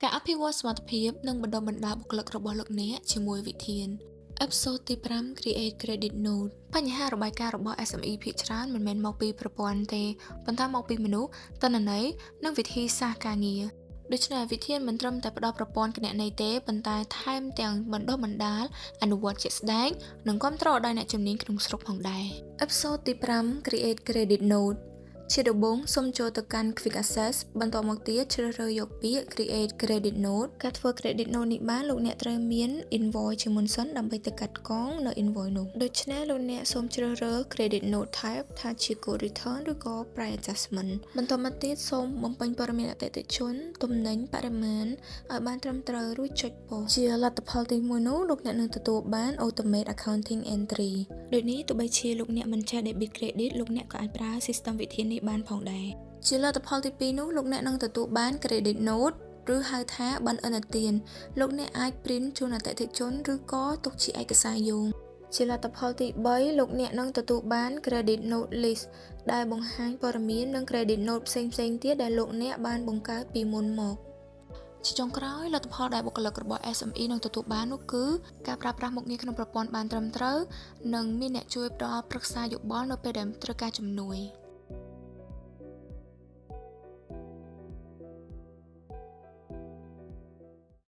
ការអភិវឌ្ឍសមត្ថភាពនិងបណ្ដុះបណ្ដាលបុគ្គលិករបស់លោកអ្នកជាមួយវិធាន Episode ទី5 Create Credit Note បញ្ហារបាយការណ៍របស់ SME ភាគច្រើនមិនមែនមកពីប្រព័ន្ធទេប៉ុន្តែមកពីមនុស្សទិន្នន័យនិងវិធីសាស្ត្រការងារដូច្នេះវិធានមិនត្រឹមតែផ្ដល់ប្រព័ន្ធគណនេយ្យទេប៉ុន្តែថែមទាំងបណ្ដុះបណ្ដាលអនុវត្តជាក់ស្ដែងនិងគាំទ្រដល់អ្នកជំនាញក្នុងស្រុកផងដែរ Episode ទី5 Create Credit Note ជាដំបូងសូមចូលទៅកាន់ Quick Access បន្ទាប់មកទៀតជ្រើសរើសយកពាក្យ Create Credit Note ការធ្វើ Credit Note នេះបានលោកអ្នកត្រូវមាន Invoice ជាមុនសិនដើម្បីទៅកាត់កងនៅ Invoice នោះដូច្នេះលោកអ្នកសូមជ្រើសរើស Credit Note Type ថាជា Code Return ឬក៏ Price Adjustment បន្ទាប់មកទៀតសូមបំពេញព័ត៌មានអតិថិជនទំនិញបរិមាណឲ្យបានត្រឹមត្រូវរួចចុចប៉ុស្តិ៍ជាលទ្ធផលទី1នោះលោកអ្នកនឹងទទួលបាន Automate Accounting Entry ដូចនេះទោះបីជាលោកអ្នកមិនចេះ Debit Credit លោកអ្នកក៏អាចប្រើ System វិធាននេះបានផងដែរជាលទ្ធផលទី2នោះលោកអ្នកនឹងទទួលបាន Credit Note ឬហៅថាប័ណ្ណឥណទានលោកអ្នកអាច print ជូនអតិថិជនឬក៏ទុកជាឯកសារយោងជាលទ្ធផលទី3លោកអ្នកនឹងទទួលបាន Credit Note List ដែលបង្ហាញព័ត៌មាននិង Credit Note ផ្សេងៗទៀតដែលលោកអ្នកបានបង្កើតពីមុនមកជាចុងក្រោយលទ្ធផលដែលបុគ្គលិករបស់ SME នឹងទទួលបាននោះគឺការប្រើប្រាស់មុខងារក្នុងប្រព័ន្ធបានត្រឹមត្រូវនិងមានអ្នកជួយផ្ដល់ប្រឹក្សាយោបល់នៅពេលដែលត្រូវការជំនួយ